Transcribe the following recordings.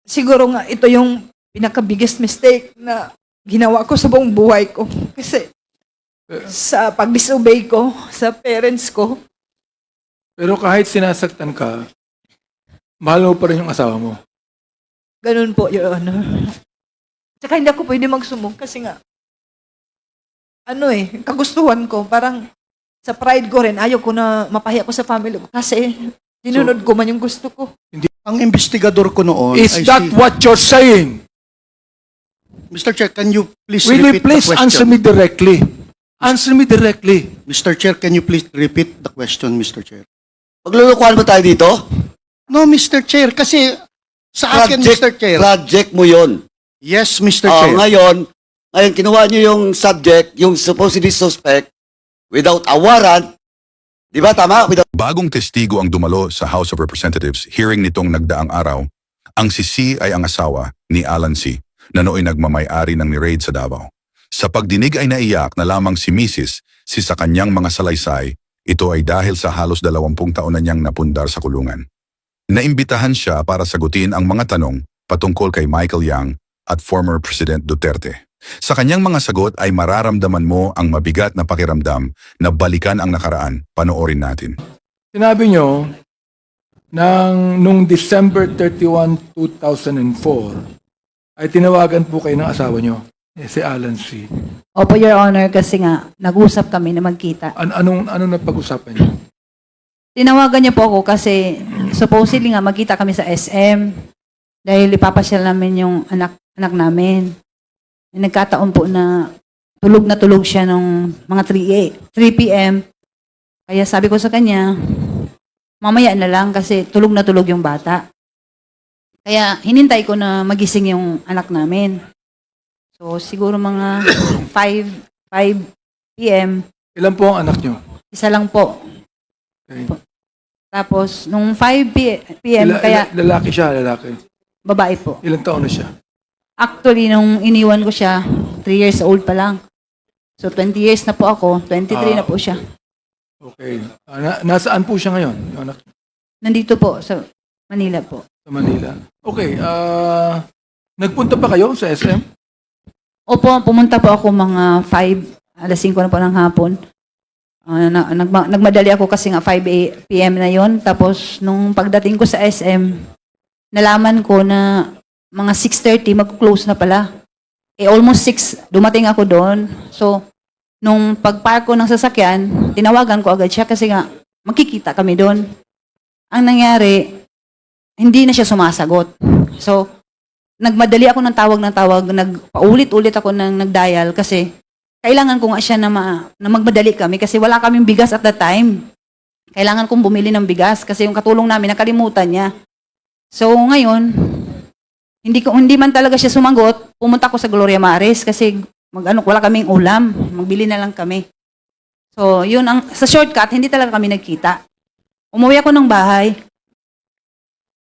siguro nga ito yung pinaka-biggest mistake na ginawa ko sa buong buhay ko. Kasi sa pag-disobey ko sa parents ko, Pero kahit sinasaktan ka, mahal mo pa rin yung asawa mo. ganun po, Your Honor. Tsaka hindi ako pwede magsumong kasi nga, kagustuhan ko, parang sa pride ko rin, ayaw ko na mapahiya ko sa family ko kasi dinunod ko man yung gusto ko. Ang investigador ko noon, Is I that see- what you're saying? Mr. Chair, can you please Will you repeat please the question? answer me directly? Answer me directly. Mr. Chair, can you please repeat the question, Mr. Chair? Maglulukuhan ba tayo dito? No, Mr. Chair, kasi sa akin, Mr. Chair. Project mo yun. Yes, Mr. Oh, Chair. ngayon, kinuha nyo yung subject, yung supposedly suspect, without a warrant. Di ba, tama? Bagong testigo ang dumalo sa House of Representatives hearing nitong nagdaang araw. Ang si C ay ang asawa ni Alan C. na nooy nagmamay-ari ng ni-raid sa Davao. Sa pagdinig ay naiyak na lamang si Mrs. sa kanyang mga salaysay. Ito ay dahil sa halos 20 taon na niyang napundar sa kulungan. Naimbitahan siya para sagutin ang mga tanong patungkol kay Michael Yang at former President Duterte. Sa kanyang mga sagot ay mararamdaman mo ang mabigat na pakiramdam na balikan ang nakaraan. Panoorin natin. Sinabi nyo, nung December 31, 2004, ay tinawagan po kayo ng asawa nyo, si Alan C. Opo, Your Honor, kasi nga, nag-usap kami na magkita. Anong napag-usapan nyo? Tinawagan niya po ako kasi supposedly nga magkita kami sa SM dahil ipapasyal namin yung anak namin. Nagkataon po na tulog siya nung mga 3 p.m. Kaya sabi ko sa kanya, mamaya na lang kasi tulog yung bata. Kaya hinintay ko na magising yung anak namin. So siguro mga 5 p.m. Ilan po ang anak nyo? Isa lang po. Okay. Tapos, nung 5 p.m., kaya Lalaki siya, lalaki. babae po. Ilang taon na siya? Actually, nung iniwan ko siya, 3 years old pa lang. So, 20 years na po ako, 23 na po siya. Okay. Nasaan po siya ngayon? Yung anak Nandito po, sa Manila po. sa Manila. Okay. Nagpunta pa kayo sa SM? Opo, pumunta po ako mga 5, 5 na po ng hapon. Nagmadali ako kasi nga 5 p.m. na yon. Tapos, nung pagdating ko sa SM, nalaman ko na mga 6:30 mag-close na pala. Almost 6, dumating ako doon. So, nung pagpark ko ng sasakyan, tinawagan ko agad siya kasi nga, magkikita kami doon. Ang nangyari, hindi na siya sumasagot. So, nagmadali ako ng tawag, nagpaulit-ulit ako ng nag-dial kasi kailangan ko nga siya na magmadali kami kasi wala kaming bigas at that time. Kailangan kong bumili ng bigas kasi yung katulong namin nakalimutan niya. So ngayon, hindi man talaga siya sumagot, pumunta ko sa Gloria Maris kasi wala kaming ulam, magbili na lang kami. So yun sa shortcut, hindi talaga kami nagkita. Umuwi ako ng bahay.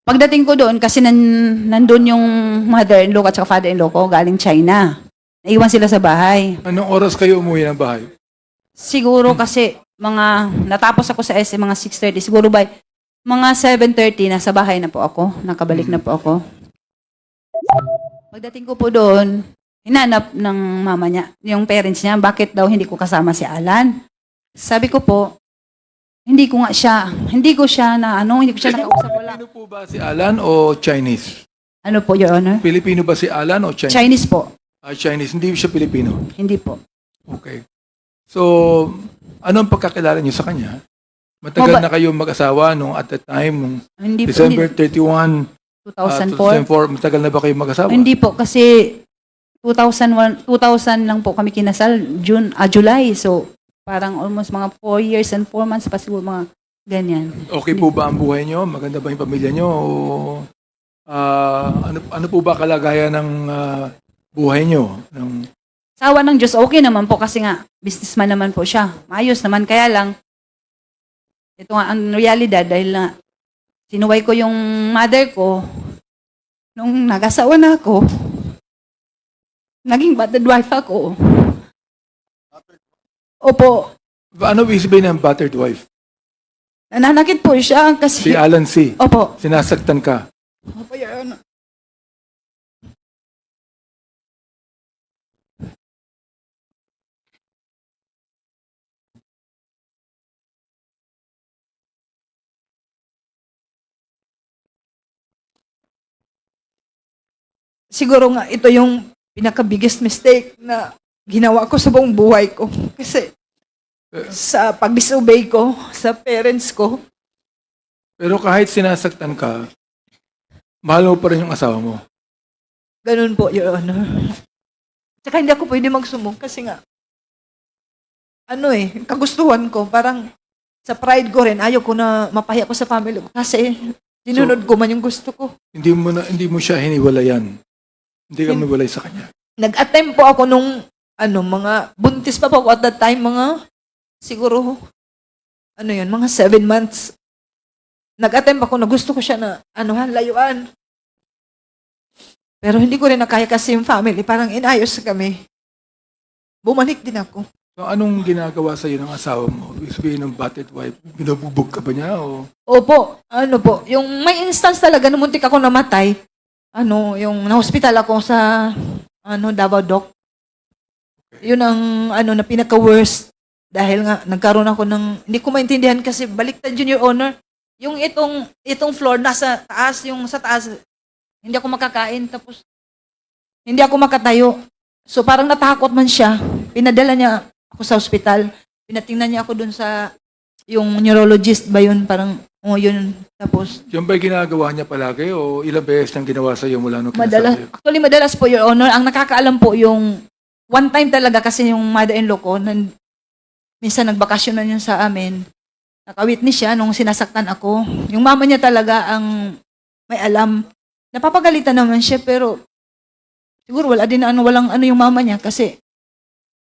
Pagdating ko doon, kasi nandun yung mother-in-law at saka father-in-law ko galing China. Naiwan sila sa bahay. Anong oras kayo umuwi ng bahay? Siguro kasi natapos ako sa SM mga 6:30. Siguro by mga 7:30 nasa bahay na po ako. Nakabalik na po ako. Pagdating ko po doon, hinanap ng mama niya, yung parents niya, bakit daw hindi ko kasama si Alan. Sabi ko po, hindi ko siya nakausap. Wala. Pilipino po ba si Alan o Chinese? Ano po, Your Honor? Pilipino ba si Alan o Chinese? Chinese po. Chinese, hindi siya Pilipino. Hindi po. Okay. So, anong pagkakilala niyo sa kanya? Matagal na kayo mag-asawa nung at the time, nung Hindi po. December 31, 2004. 2004, matagal na ba kayo mag-asawa? Hindi po kasi 2000 lang po kami kinasal, July. So parang almost mga 4 years and 4 months pa siguro mga ganyan. Okay po ba ang buhay niyo? Maganda ba yung pamilya niyo? O ano po ba kalagayan ng buhay niyo? Sawa ng Diyos, okay naman po kasi nga businessman naman po siya. Maayos naman, kaya lang ito nga ang realidad dahil na sinuway ko yung mother ko nung nag-asawa na ako. Naging battered wife ako. Opo, Ano ibig sabihin ng battered wife? nananakit po siya Si kasi... Alan C. Opo. Sinasaktan ka. Opo, Your Honor. siguro nga ito yung pinaka-biggest mistake na ginawa ko sa buong buhay ko. Kasi sa pag-disobey ko sa parents ko, Pero kahit sinasaktan ka, mahal mo pa rin yung asawa mo. ganun po, Your Honor. Tsaka hindi ako pwede magsumbong kasi nga, kagustuhan ko, parang sa pride ko rin, ayaw ko na mapahiya ko sa family ko kasi sinunod ko man yung gusto ko. Hindi mo siya hiniwalayan. Hindi ka miwalay sa kanya. Nag-attempt po ako nung, mga buntis pa po ako at that time, siguro, mga 7 months. Nag-attempt ako na gusto ko siya na, layuan. Pero hindi ko rin nakaya kasi yung family, parang inayos kami. Bumalik din ako. So, anong ginagawa sa'yo ng asawa mo? Ibig sabihin ng battered wife, binubugbog ka ba niya? O Opo, yung may instance talaga na muntik ako namatay, yung na-hospital ako sa, Davao Doc. Yun ang, na pinaka-worst. Dahil nga, nagkaroon ako ng, hindi ko maintindihan kasi baliktad yun, Your Honor. Yung itong floor, nasa taas, yung sa taas, hindi ako makakain, tapos, hindi ako makatayo. So, parang natakot man siya. Pinadala niya ako sa hospital. Pinatingnan niya ako dun sa, yung neurologist ba yun? Parang, yun. Tapos, yung ba'y ginagawa niya palagi o ilang beses niyang ginawa sa'yo mula nung madalas, kinasal? actually, madalas po, Your Honor, ang nakakaalam po yung, one time talaga kasi yung mother-in-law ko, minsan nagbakasyon na yun sa amin, naka-witness siya nung sinasaktan ako. Yung mama niya talaga ang may alam. Napapagalitan naman siya, pero siguro walang yung mama niya kasi,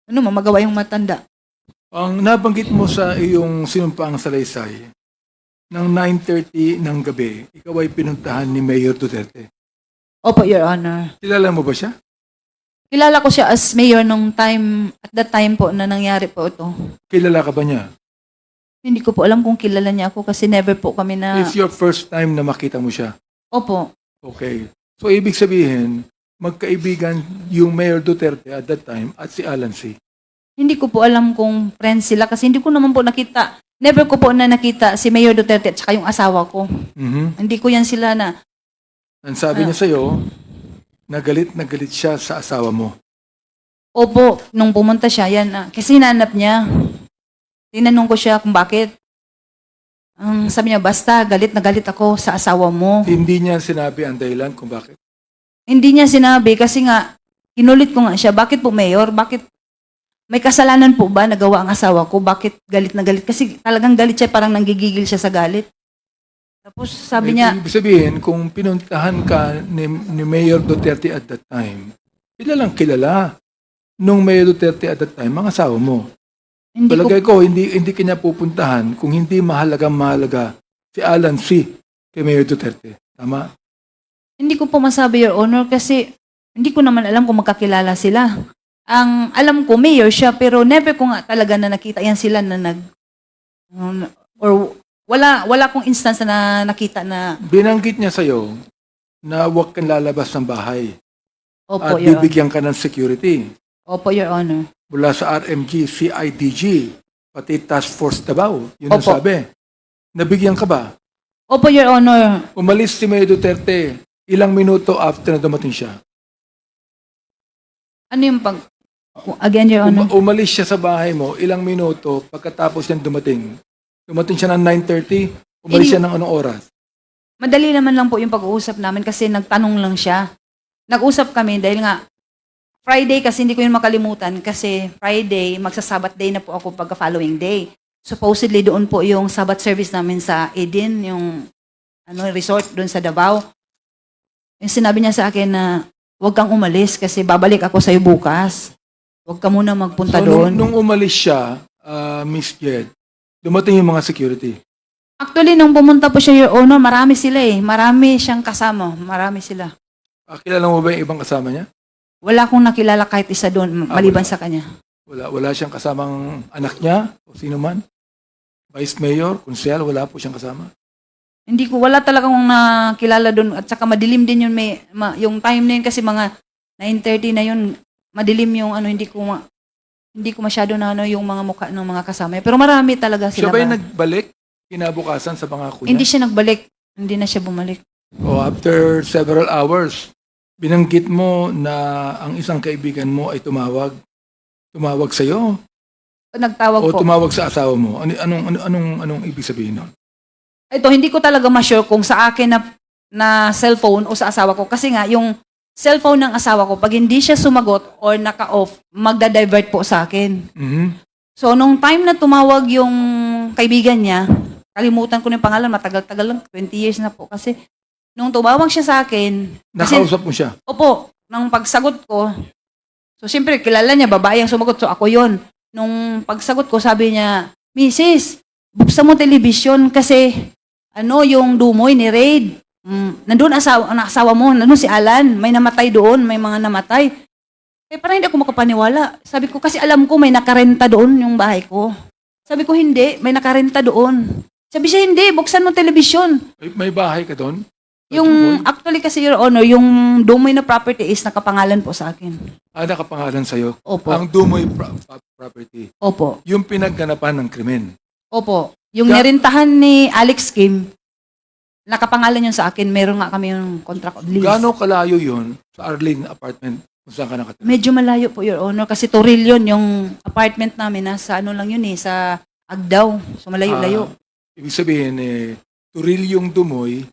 magawa yung matanda. Ang nabanggit mo sa iyong sinumpaang salaysay, ng 9:30 ng gabi, ikaw ay pinuntahan ni Mayor Duterte. Opo, Your Honor. Kilala mo ba siya? Kilala ko siya as mayor nung time, at that time po na nangyari po ito. Kilala ka ba niya? Hindi ko po alam kung kilala niya ako kasi never po kami na... It's your first time na makita mo siya. Opo. Okay. So, ibig sabihin, magkaibigan yung Mayor Duterte at that time at si Alan C. Hindi ko po alam kung friends sila kasi hindi ko naman po nakita. Never ko po na nakita si Mayor Duterte at saka yung asawa ko. Mhm. Hindi ko yan sila na... Ang sabi niya sa'yo, na galit siya sa asawa mo. Opo, nung pumunta siya, kasi hinanap niya. Tinanong ko siya kung bakit. Ang sabi niya, basta galit na galit ako sa asawa mo. Hindi niya sinabi ang dahilan kung bakit. Hindi niya sinabi kasi nga, kinulit ko nga siya, bakit po Mayor? Bakit may kasalanan po ba nagawa ang asawa ko? Bakit galit na galit? Kasi talagang galit siya, parang nanggigigil siya sa galit. Tapos sabi niya, Ibig sabihin, kung pinuntahan ka ni Mayor Duterte at that time, kilalang kilala nung Mayor Duterte at that time, mga asawa mo. hindi ko, Palagay ko, hindi kanya pupuntahan kung hindi mahalaga si Alan C. kay Mayor Duterte. Tama? hindi ko po masabi, Your Honor, kasi hindi ko naman alam kung magkakilala sila. Ang alam ko, Mayor siya, pero never ko nga talaga na nakita yan sila na or wala kong instance na nakita na, Binanggit niya sa'yo na huwag kang lalabas ng bahay opo, at Your Honor. bibigyan ka ng security Opo, Your Honor. mula sa RMG, CIDG, pati Task Force Davao. Yun ang Opo. sabi. Nabigyan ka ba? Opo, Your Honor. Umalis si Mayor Duterte ilang minuto after na dumating siya. Ano yung again, Your Honor? Umalis siya sa bahay mo ilang minuto pagkatapos niyan dumating. Dumating siya ng 9:30, umalis siya ng anong oras? Madali naman lang po yung pag-uusap namin kasi nagtanong lang siya. Nag-usap kami dahil nga Friday kasi hindi ko yun makalimutan kasi Friday, magsa-Sabbath day na po ako pagka following day. Supposedly doon po yung Sabbath service namin sa Eden, yung resort doon sa Davao. Yung sinabi niya sa akin na huwag kang umalis kasi babalik ako sa'yo bukas. Huwag ka muna magpunta So, doon. nung umalis siya, Miss Jed, dumating yung mga security. Actually, nung pumunta po siya, Your Honor, marami sila eh. Marami siyang kasama. Marami sila. Kilala mo ba yung ibang kasama niya? Wala akong nakilala kahit isa doon, maliban sa kanya. Wala siyang kasamang anak niya o sino man? Vice Mayor, Konsehal, wala po siyang kasama. Hindi ko, wala talagang nakilala doon. At saka madilim din yun. Yung time na yun kasi mga 9:30 na yun, madilim yung hindi ko masyado na yung mga mukha ng mga kasama. Pero marami talaga Siya sila. ba yung nagbalik kinabukasan sa pangako niya? Hindi siya nagbalik. Hindi na siya bumalik. O after several hours, Binanggit mo na ang isang kaibigan mo ay tumawag sa iyo Nagtawag o po. tumawag sa asawa mo. Anong ibig sabihin nun? Ito, hindi ko talaga ma-sure kung sa akin na cellphone o sa asawa ko. Kasi nga, yung cellphone ng asawa ko, pag hindi siya sumagot or naka-off, magda-divert po sa akin. Mhm. So, nung time na tumawag yung kaibigan niya, kalimutan ko na yung pangalan, matagal-tagal lang, 20 years na po. Kasi, nung tumawag siya sa akin, kasi, Nakausap mo siya. opo, nang pagsagot ko, so, siyempre, kilala niya, babae ang sumagot, so ako yon. Nung pagsagot ko, sabi niya, Mrs., buksan mo television kasi, yung Dumoy ni Raid, nandun ang asawa mo, nandun si Alan, may namatay doon, may mga namatay. Eh, parang hindi ako makapaniwala. Sabi ko, kasi alam ko may nakarenta doon yung bahay ko. Sabi ko, hindi, may nakarenta doon. Sabi siya, hindi, buksan mo television. May bahay ka doon? Yung, actually kasi, Your Honor, yung Dumoy na property is nakapangalan po sa akin. Nakapangalan sa'yo. Opo. Ang Dumoy property. Opo. Yung pinagganapan ng krimen. Opo. Yung nirentahan ni Alex Kim, nakapangalan yun sa akin. Meron nga kami yung contract of lease. Gaano kalayo yun sa Arlene apartment kung saan ka nakatira? Medyo malayo po, Your Honor, kasi Toril yun, yung apartment namin, nasa ano lang yun sa Agdaw. So, malayo-layo. Ibig sabihin, Turil yung Dumoy,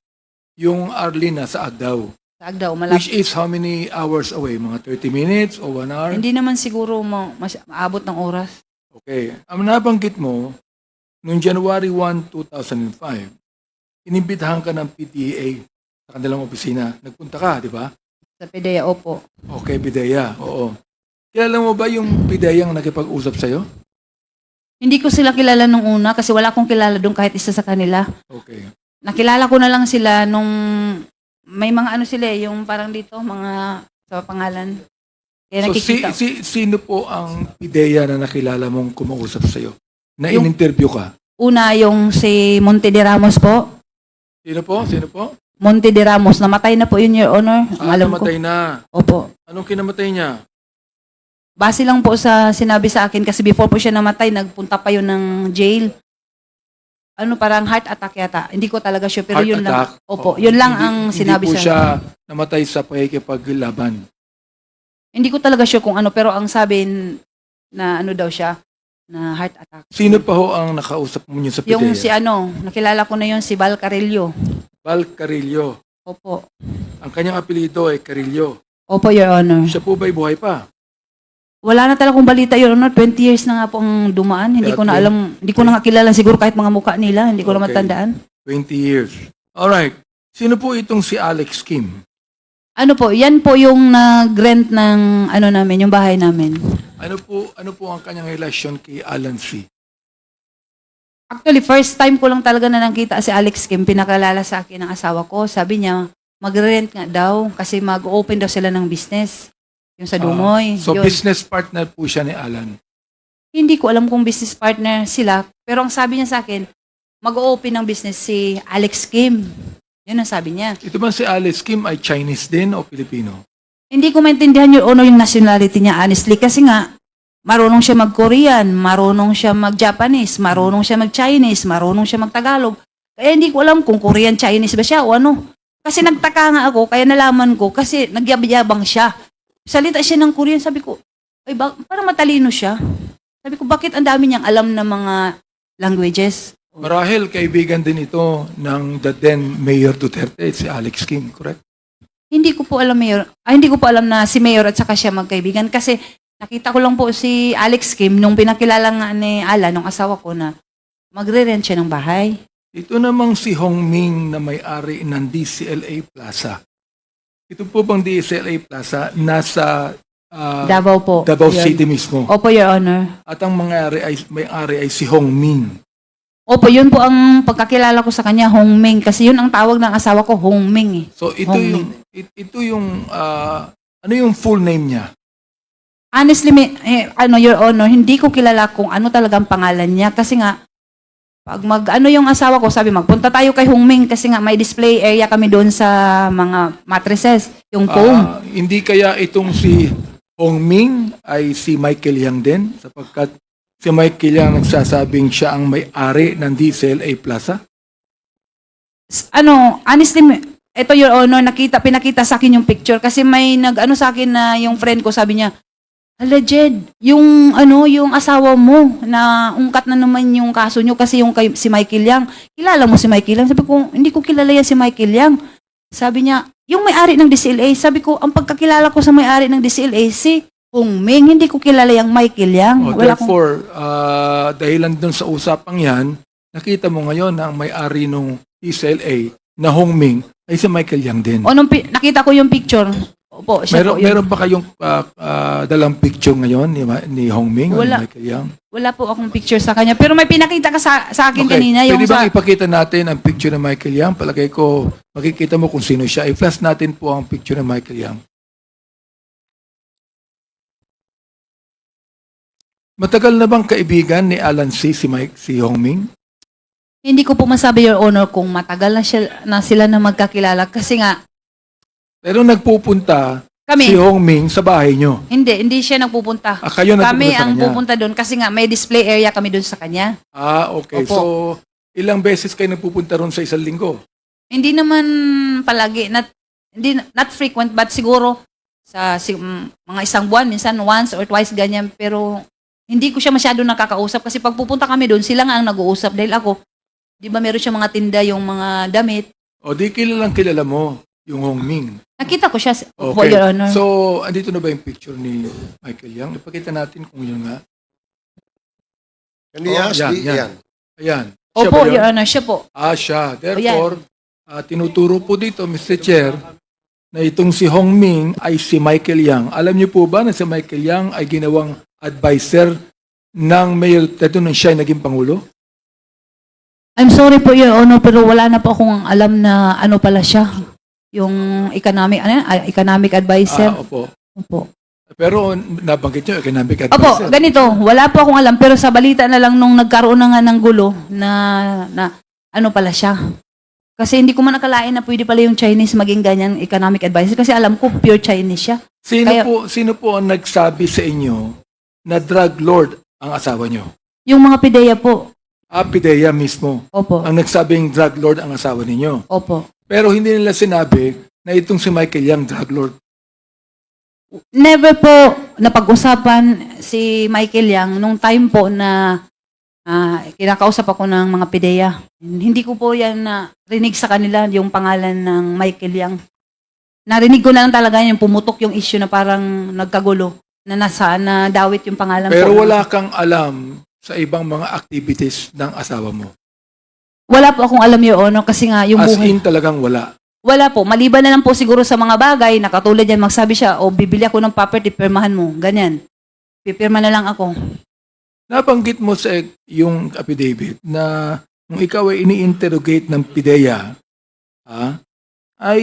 yung Arlene nasa Agdaw. Sa Agdaw, malayo. Which is how many hours away? Mga 30 minutes o 1 hour? Hindi naman siguro maabot ng oras. Okay. Ang nabanggit mo, noong January 1, 2005, inimbitahan ka ng PTA sa kanilang opisina. Nagpunta ka, di ba? Sa PDEA, opo. Okay, PIDEA. Oo. Kilala mo ba yung PIDEA ang nakipag-usap sa'yo? Hindi ko sila kilala nung una kasi wala akong kilala doon kahit isa sa kanila. Okay. Nakilala ko na lang sila nung may mga ano sila yung parang dito, mga sa pangalan. Kaya So, nakikita. sino po ang PIDEA na nakilala mong kumausap sa'yo? Na Yung- in-interview ka? Una, yung si Monte de Ramos po. Sino po? Sino po? Monte de Ramos, namatay na po yun, Your Honor. Ang alam ko. namatay na. Opo. Anong kinamatay niya? Base lang po sa sinabi sa akin kasi before po siya namatay, nagpunta pa yun ng jail. Parang heart attack yata. Hindi ko talaga sure, pero Heart yun attack? lang. Opo, Oo. yun lang Hindi- ang sinabi Hindi po sa siya namatay sa pakikipaglaban. Hindi ko talaga sure kung ano, pero ang sabi na ano daw siya, na heart attack. Sino pa ho ang nakausap mo niyo sa PIDEA? Yung si nakilala ko na yun, si Val Carillo. Val Carillo. Opo. Ang kanyang apelido ay Carillo. Opo, Your Honor. Siya po ba'y buhay pa? Wala na talagang balita, Your Honor. 20 years na nga po ang dumaan. Hindi ko na Okay. alam, hindi ko na nga kilala siguro kahit mga mukha nila. Hindi ko na Okay. matandaan. 20 years. Alright. Sino po itong si Alex Kim? Ano po, yan po yung nag-rent ng namin, yung bahay namin. Ano po ang kanyang relasyon kay Alan C? Actually, first time ko lang talaga na nakita si Alex Kim, pinakalala sa akin ng asawa ko. Sabi niya, mag-rent nga daw kasi mag-open daw sila ng business. Yung sa Dumoy. So Yun. business partner po siya ni Alan. Hindi ko alam kung business partner sila, pero ang sabi niya sa akin, mag-open ng business si Alex Kim. Yun ang sabi niya. Ito ba si Alex Kim ay Chinese din o Filipino? Hindi ko maintindihan yung nationality niya, honestly, kasi nga, marunong siya mag-Korean, marunong siya mag-Japanese, marunong siya mag-Chinese, marunong siya mag-Tagalog. Kaya hindi ko alam kung Korean, Chinese ba siya o ano. Kasi nagtaka nga ako, kaya nalaman ko, kasi nagyabang siya. Salita siya ng Korean, sabi ko, ay, parang matalino siya. Sabi ko, bakit ang dami niyang alam na mga languages? Marahil kaibigan din ito ng the then Mayor Duterte, si Alex Kim, correct? Hindi ko po alam, Mayor. Hindi ko po alam na si Mayor at saka siya magkaibigan kasi nakita ko lang po si Alex Kim nung pinakilala nga ni Alan, nung asawa ko, na magre-rent siya ng bahay. Ito namang si Hong Ming na may-ari ng DCLA Plaza. Ito po bang DCLA Plaza nasa Davao po. Davao Yun. City mismo? Opo, Your Honor. At ang may-ari ay si Hong Ming. Opo, yun po ang pagkakilala ko sa kanya, Hong Ming. Kasi yun ang tawag ng asawa ko, Hong Ming. So ito Hong yung ano yung full name niya? Honestly, Your Honor, hindi ko kilala kung ano talagang pangalan niya. Kasi nga, pag yung asawa ko, sabi, magpunta tayo kay Hong Ming kasi nga may display area kami doon sa mga mattresses, yung foam. Hindi kaya itong si Hong Ming ay si Michael Yang din sapagkat si Michael Yang nagsasabing siya ang may-ari ng DCLA Plaza? Honestly, Ito, Your Honor, pinakita sa akin yung picture kasi may nag-ano sa akin na yung friend ko, sabi niya, hala, Jed, yung asawa mo na ungkat na naman yung kaso nyo kasi si Michael Yang. Kilala mo si Michael Yang? Sabi ko, hindi ko kilala yan si Michael Yang. Sabi niya, yung may-ari ng DCLA. Sabi ko, ang pagkakilala ko sa may-ari ng DCLA, si Hong Ming, hindi ko kilala yung Michael Yang. Oh, therefore, dahilan dun sa usapang yan, nakita mo ngayon na ang may-ari ng DCLA na Hong Ming ay si Michael Yang din. Nakita ko yung picture. Opo, siya po yun. Meron ba kayong dalang picture ngayon ni Hong Ming o ni Wala. Michael Yang? Wala po akong picture sa kanya. Pero may pinakita ka sa akin Okay. kanina. Yung Pwede bang ipakita natin ang picture ng Michael Yang? Palagay ko, makikita mo kung sino siya. I-flash natin po ang picture ng Michael Yang. Matagal na bang kaibigan ni Alan C. si Hong Ming? Hindi ko po masabi, Your Honor, kung matagal na sila na magkakilala. Kasi nga, Pero nagpupunta kami, si Hong Ming sa bahay nyo. hindi siya nagpupunta. Kayo nagpupunta Kami sa ang kanya? pupunta doon kasi nga may display area kami doon sa kanya. Okay. Opo. So, ilang beses kayo nagpupunta ron sa isang linggo? Hindi naman palagi, not frequent, but siguro sa mga isang buwan, minsan once or twice ganyan. Pero hindi ko siya masyado nakakausap kasi pag pupunta kami doon, sila nga ang nag-uusap dahil ako, di ba meron siya mga tinda, yung mga damit. O di kilalang kilala mo yung Hong Ming. Nakita ko siya, po, Okay. Your Honor. So, andito na ba yung picture ni Michael Yang? Ipakita natin kung yun nga. Kaniyas, yan, di yan. yan. Ayan. Siya Opo, ba yun? Your Honor, siya po. Siya. Therefore, tinuturo po dito, Mr. Chair, na itong si Hong Ming ay si Michael Yang. Alam niyo po ba na si Michael Yang ay ginawang advisor ng Mayor Teto nung siya ay naging Pangulo? I'm sorry po, Your Honor, pero wala na po akong alam na ano pala siya. Yung economic advisor. Opo. Opo. Pero nabanggit niyo, economic Opo, advisor. ganito. Wala po akong alam, pero sa balita na lang nung nagkaroon na nga ng gulo na ano pala siya. Kasi hindi ko man nakalain na pwede pala yung Chinese maging ganyan economic advisor kasi alam ko pure Chinese siya. Sino po ang nagsabi sa inyo na drug lord ang asawa niyo? Yung mga pideya po. Pidea mismo. Opo. Ang nagsabing drug lord ang asawa ninyo. Opo. Pero hindi nila sinabi na itong si Michael Yang drug lord. Never po napag-usapan si Michael Yang nung time po na kinakausap ako ng mga pideya. Hindi ko po yan rinig sa kanila yung pangalan ng Michael Yang. Narinig ko na lang talaga yung pumutok yung issue na parang nagkagulo na dawit yung pangalan Pero po. wala kang alam sa ibang mga activities ng asawa mo. Wala po akong alam, Your Honor, kasi nga yung As buhay. in talagang wala. Wala po. Maliban na lang po siguro sa mga bagay na katulad yan, magsabi siya, bibili ako ng property, pirmahan mo. Ganyan. Pipirma na lang ako. Nabanggit mo sa yung affidavit na kung ikaw ay ini-interrogate ng PIDEA, ay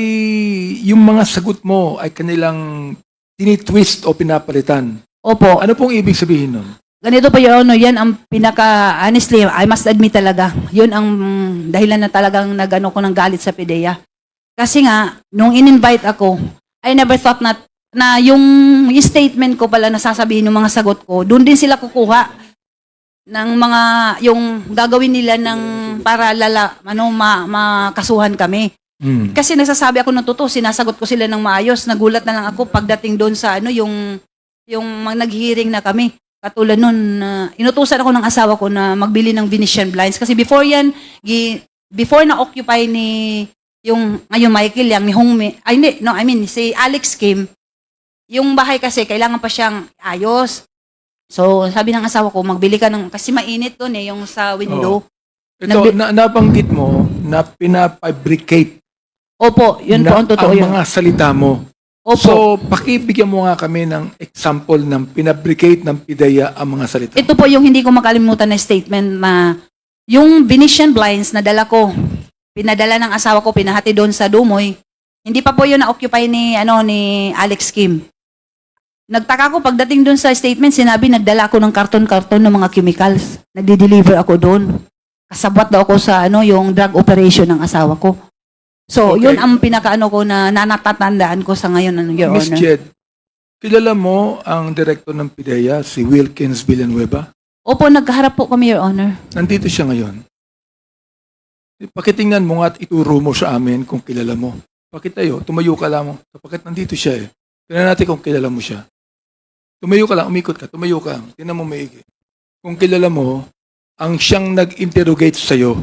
yung mga sagot mo ay kanilang tinitwist o pinapalitan. Opo. Ano pong ibig sabihin nun? Ganito pa, Your Honor, yan ang honestly, I must admit talaga, yun ang dahilan na talagang nag-ano ko ng galit sa PIDEA. Kasi nga, nung in-invite ako, I never thought na yung statement ko pala na sasabihin ng mga sagot ko, doon din sila kukuha ng mga, yung gagawin nila ng para makasuhan kami. Kasi nagsasabi ako ng totoo, sinasagot ko sila ng maayos, nagulat na lang ako pagdating doon sa yung nag-hearing na kami. Katulad nun, inutusan ako ng asawa ko na magbili ng Venetian blinds. Kasi before yan, before na-occupy ni ngayon Michael Yang, ni Hong Ming, si Alex Kim, yung bahay kasi kailangan pa siyang ayos. So, sabi ng asawa ko, magbili ka kasi mainit doon yung sa window. Ito, nabanggit mo na pinafabricate Opo, yun po ang totoo ang yun. mga salita mo. Opo. So, pakibigyan mo nga kami ng example ng pinabricate ng PIDEA ang mga salita. Ito po yung hindi ko makalimutan na statement na yung Venetian blinds na dala ko, pinadala ng asawa ko, pinahati doon sa Dumoy. Hindi pa po yun na-occupy ni Alex Kim. Nagtaka ko pagdating doon sa statement, sinabi nagdala ako ng karton-karton ng mga chemicals. Nagdi-deliver ako doon. Kasabwat daw ako sa yung drug operation ng asawa ko. So, Okay. yun ang pinakaano ko na natatandaan ko sa ngayon, Your Miss Honor. Jed, kilala mo ang direktor ng PIDEA, si Wilkins Villanueva? Opo, nagkaharap po kami, Your Honor. Nandito siya ngayon. Pakitingnan mo nga at ituro mo sa amin kung kilala mo. Pakitayo, tumayo ka lamang. Kapagkat nandito siya eh. Tingnan natin kung kilala mo siya. Tumayo ka lang, umikot ka, tumayo ka. Tingnan mo maigi. Kung kilala mo, ang siyang nag-interrogate sa'yo,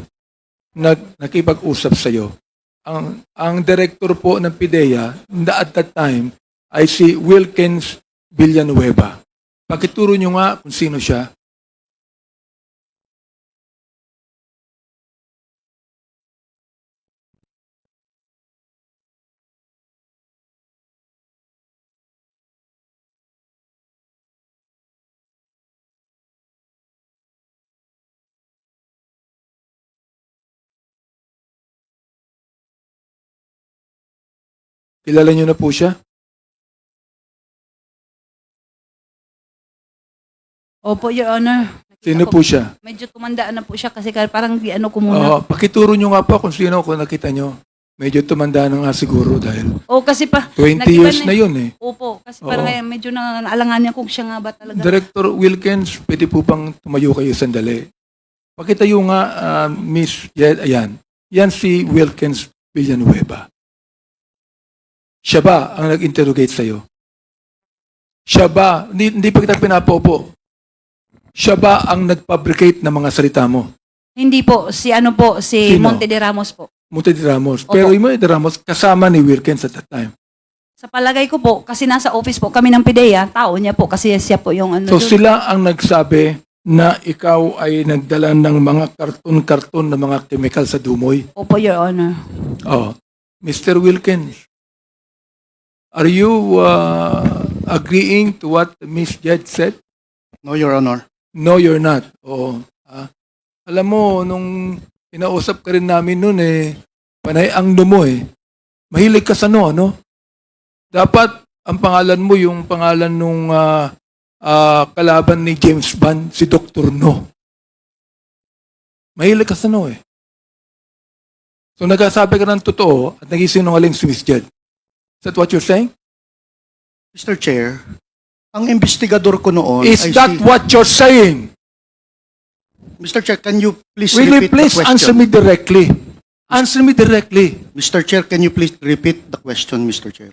nakipag-usap sa'yo, ang director po ng PIDEA at that time ay si Wilkins Villanueva. Pakituro nyo nga kung sino siya. Kilala nyo na po siya? Opo, Your Honor. Nakita Sino ko, po siya? medyo tumanda na po siya kasi parang di ano ko muna. Pakituro nyo nga po kung sino kung nakita nyo. Medyo tumanda na nga siguro dahil O kasi pa, 20 nag-iba years na yun eh. Opo, kasi Oo. parang medyo naalangan niya kung siya nga ba talaga. Director Wilkins, pwede po bang tumayo kayo sandali? Pakitayo nga, Miss Jed, ayan. Yan si Wilkins Villanueva. Siya ba ang nag-interrogate sa'yo? Siya ba, hindi pa kita pinapopo, siya ba ang nag-fabricate ng mga salita mo? Hindi po, si Sino? Monte de Ramos po. Monte de Ramos. Opo. Pero yung Monte de Ramos, kasama ni Wilkins at that time. Sa palagay ko po, kasi nasa office po kami ng PIDEA, tao niya po kasi siya po yung ano. So doon. sila ang nagsabi na ikaw ay nagdala ng mga karton-karton na mga chemical sa Dumoy. Opo, Your Honor. Oh, Mr. Wilkins, are you agreeing to what Miss Jed said? No, Your Honor. No, you're not. Oo. Alam mo, nung kinausap ka rin namin noon eh, panay ang mo eh. Mahilig ka sa no? Dapat ang pangalan mo yung pangalan nung kalaban ni James Bond, si Dr. No. Mahilig ka sa no eh. So nagsasabi ka ng totoo at nagisinungaling si Miss Jed. Is that what you're saying? Mr. Chair, ang investigador ko noon Is ay that what you're saying? Mr. Chair, can you please Will you repeat please the question? answer me directly? Answer me directly. Mr. Chair, can you please repeat the question, Mr. Chair?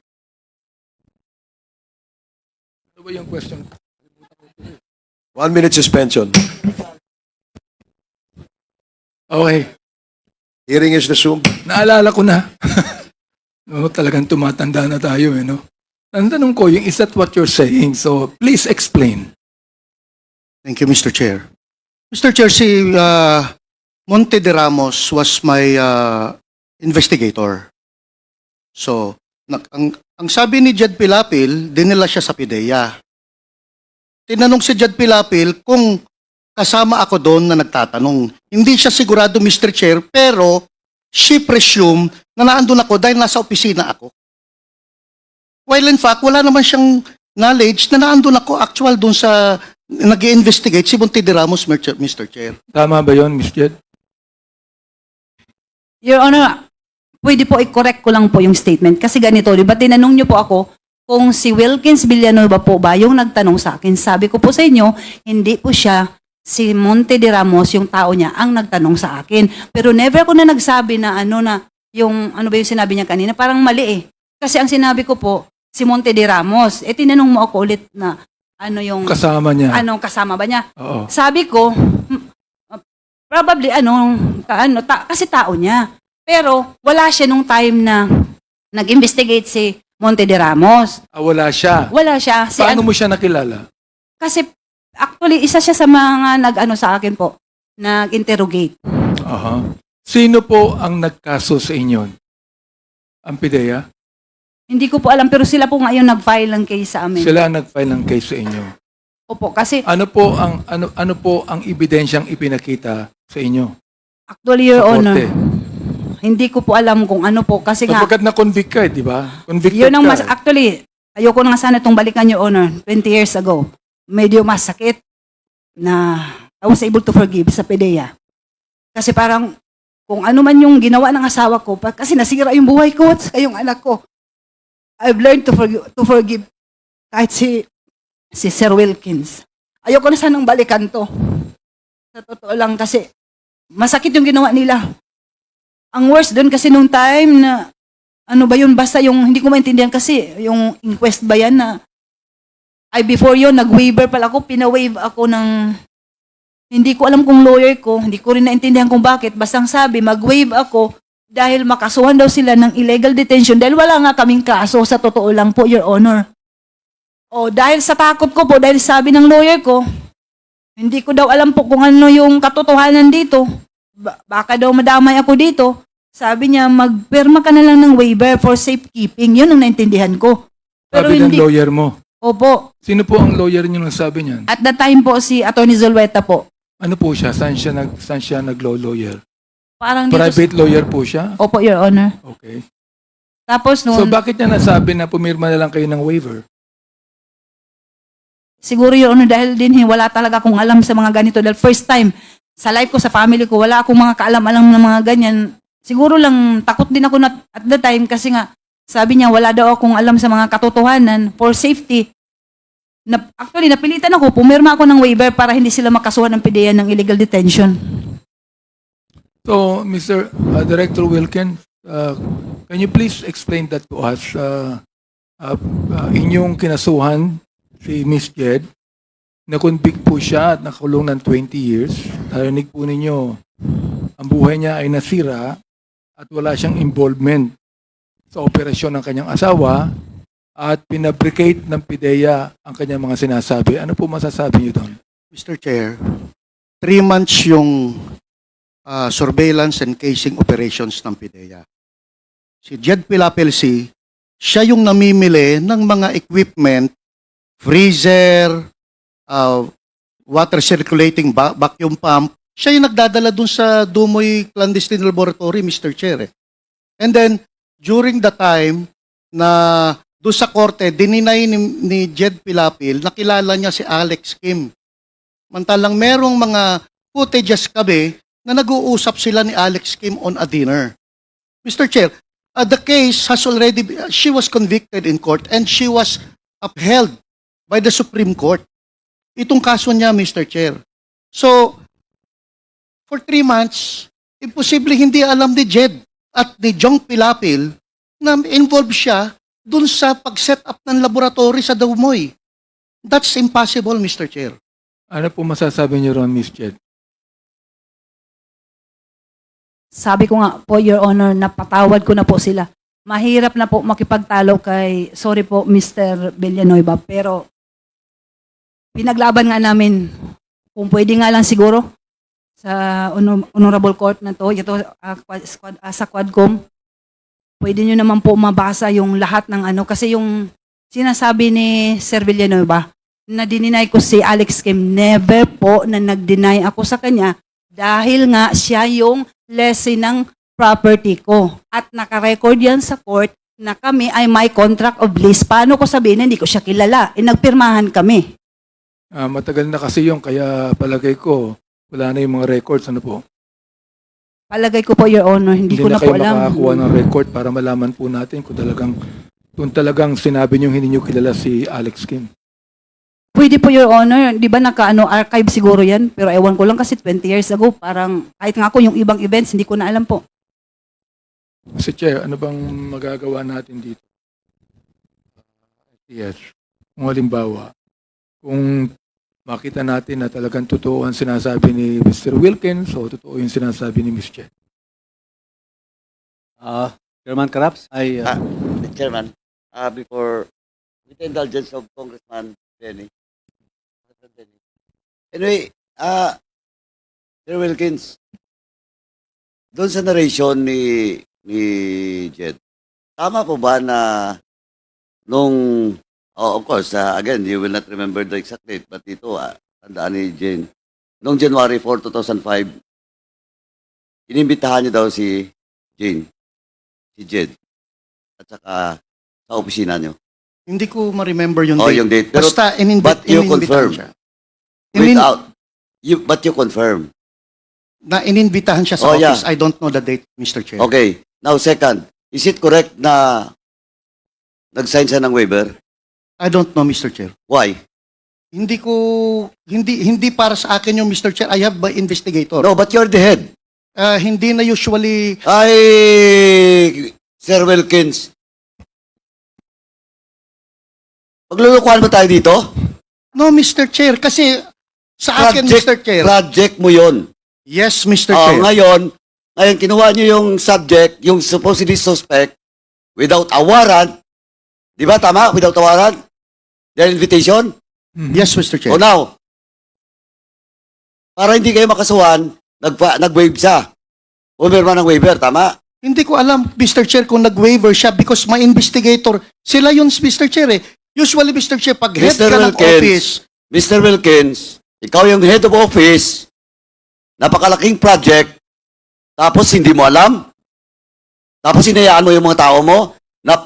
Ano ba yung question? 1 minute suspension. Okay. Hearing is resumed. Naalala ko na. No, talagang tumatanda na tayo eh, no? Ang tanong ko, is that what you're saying? So, please explain. Thank you, Mr. Chair. Mr. Chair, si Monte de Ramos was my investigator. So, ang sabi ni Jed Pilapil, dinala siya sa PIDEA. Tinanong si Jed Pilapil kung kasama ako doon na nagtatanong. Hindi siya sigurado, Mr. Chair, pero she presumed na naandun ako dahil nasa opisina ako. While in fact, wala naman siyang knowledge na naandun ako actual doon sa nag-i-investigate si Monte de Ramos, Mr. Chair. Tama ba yon, Miss Jed? Your Honor, pwede po i-correct ko lang po yung statement. Kasi ganito, di ba tinanong niyo po ako kung si Wilkins Villanueva po ba yung nagtanong sa akin. Sabi ko po sa inyo, hindi po siya si Monte de Ramos, yung tao niya, ang nagtanong sa akin. Pero never ako na nagsabi na ano ba yung sinabi niya kanina, parang mali eh. Kasi ang sinabi ko po, si Monte de Ramos, tinanong mo ako ulit na ano yung, Kasama niya. kasama ba niya? Oo. Sabi ko, probably kasi tao niya. Pero wala siya nung time na nag-investigate si Monte de Ramos. Wala siya. Wala siya. Paano mo siya nakilala? Kasi actually, isa siya sa mga sa akin po, nag-interrogate. Aha. Sino po ang nagkaso sa inyo? Ang PIDEA? Hindi ko po alam, pero sila po ngayon nag-file ng case sa amin. Sila ang nag-file ng case sa inyo. Opo, kasi Ano po ang ebidensyang ipinakita sa inyo? actually, Your Sa Honor, korte? hindi ko po alam kung ano po. Kasi nga, Sapagkat na-convict ka, di ba? Convicted yun ang ka. mas, actually, ayoko na nga sana itong balikan, Your Honor, 20 years ago. Medyo mas sakit na I was able to forgive sa PIDEA. Kasi parang, kung ano man yung ginawa ng asawa ko, kasi nasira yung buhay ko at sa yung anak ko, I've learned to forgive kahit si Sir Wilkins. Ayoko na sanang balikan to. Sa totoo lang kasi, masakit yung ginawa nila. Ang worst doon kasi nung time na ano ba yun, basta yung, hindi ko maintindihan kasi, yung inquest ba yan na, ay before yun, nag-waiver pala ako, pina-waive ako ng, hindi ko alam kung lawyer ko, hindi ko rin naintindihan kung bakit, basta ang sabi, mag-waive ako, dahil makasuhan daw sila ng illegal detention, dahil wala nga kaming kaso, sa totoo lang po, Your Honor. O, dahil sa takot ko po, dahil sabi ng lawyer ko, hindi ko daw alam po kung ano yung katotohanan dito, baka daw madamay ako dito, sabi niya, magpirma ka na lang ng waiver for safekeeping. Yun ang naintindihan ko. Pero Sabi ng hindi, lawyer mo. opo. Sino po ang lawyer niyo nang sabi niyan? At that time po, si Atty. Zulueta po. Ano po siya? Saan siya nag-law lawyer? Parang dito, Private lawyer po siya? opo, Your Honor. Okay. Tapos So noon, bakit niya nasabi na pumirma na lang kayo ng waiver? siguro Your Honor, dahil din wala talaga akong alam sa mga ganito. Dahil first time, sa life ko, sa family ko, wala akong mga kaalam-alam ng mga ganyan. Siguro lang, takot din ako at the time kasi nga, sabi niya, wala daw akong alam sa mga katotohanan for safety. Actually, napilitan ako, pumirma ako ng waiver para hindi sila makasuhan ng PDEA ng illegal detention. So, Mr. Director Wilkins, can you please explain that to us? Inyong kinasuhan si Miss Jed, na-convict po siya at nakulong ng 20 years. Narinig po ninyo, ang buhay niya ay nasira at wala siyang involvement sa operasyon ng kanyang asawa at pinabricate ng PIDEA ang kanyang mga sinasabi. Ano po masasabi niyo doon? Mr. Chair, 3 months yung surveillance and casing operations ng PIDEA. Si Jed Pilapelsi, siya yung namimili ng mga equipment, freezer, water circulating vacuum pump. Siya yung nagdadala dun sa Dumoy Clandestine Laboratory, Mr. Chair. And then, during the time na doon sa korte, dininay ni Jed Pilapil, nakilala niya si Alex Kim. Mantalang merong mga footages kami na nag-uusap sila ni Alex Kim on a dinner. Mr. Chair, the case has already, she was convicted in court and she was upheld by the Supreme Court. Itong kaso niya, Mr. Chair. So, for 3 months, imposible hindi alam ni Jed at ni Jong Pilapil na involved siya dun sa pag-set up ng laboratory sa Dumoy. That's impossible, Mr. Chair. Ano po masasabi niyo ron, Miss Jed? Sabi ko nga po, Your Honor, napatawad ko na po sila. Mahirap na po makipagtalo kay, sorry po, Mr. Villanueva, pero pinaglaban nga namin, kung pwede nga lang siguro, sa Honorable Court na to, ito sa Quadcom, pwede nyo naman po mabasa yung lahat ng ano, kasi yung sinasabi ni Sir Villanueva, na dininay ko si Alex Kim, never po na nag-deny ako sa kanya, dahil nga siya yung lessee ng property ko. At nakarecord yan sa court na kami ay may contract of lease. Paano ko sabihin na hindi ko siya kilala? Nagpirmahan kami. Matagal na kasi yung kaya palagay ko, wala na yung mga records. Ano po? Palagay ko po, Your Honor, hindi ko na po kayo alam. makakuha ng record para malaman po natin kung talagang sinabi niyo hindi niyo kilala si Alex Kim. Pwede po, Your Honor. Di ba archive siguro yan? Pero ewan ko lang kasi 20 years ago, parang kahit nga ako yung ibang events, hindi ko na alam po. Mr. Chair, ano bang magagawa natin dito? Yes. Kung halimbawa, kung makita natin na talagang totoo ang sinasabi ni Mr. Wilkins o totoo yung sinasabi ni Ms. Chen. Chairman Karaps, Chairman, before, with the indulgence of Congressman Benny. Anyway, Sir Wilkins, doon sa narration ni Jed, tama po ba na nung, of course, again, you will not remember the exact date, but ito, tandaan ni Jane, nung January 4, 2005, inimbitahan niyo daw si Jane, si Jed, at saka sa opisina niyo. Hindi ko ma-remember yung Oh, date. yung date. Pero, Basta but you ininbitahan confirm. siya. But you confirm. Na ininbitahan siya sa Oh, yeah. office. I don't know the date, Mr. Chair. Okay. Now, second, is it correct na nag-sign siya ng waiver? I don't know, Mr. Chair. Why? Hindi para sa akin yung Mr. Chair. I have my investigator. No, but you're the head. Hindi na usually, Ay, Sir Wilkins. Maglulukuhan ba tayo dito? No, Mr. Chair, kasi sa akin, Mr. Chair. Project mo yon. Yes, Mr. Oh, Chair. ngayon kinuha niyo yung subject, yung supposedly suspect, without a warrant. Di ba tama? Without a warrant? Their invitation? Yes, Mr. Chair. O now, para hindi kayo makasuhan, nag-waive siya. Pumirma ng waiver, tama? Hindi ko alam, Mr. Chair, kung nag-waiver siya because my investigator, sila yun, Mr. Chair eh. Usually, Mr. Chair, pag head Mr. ka ng office, Mr. Wilkins, ikaw yung head of office, napakalaking project, tapos hindi mo alam, tapos hinayaan mo yung mga tao mo na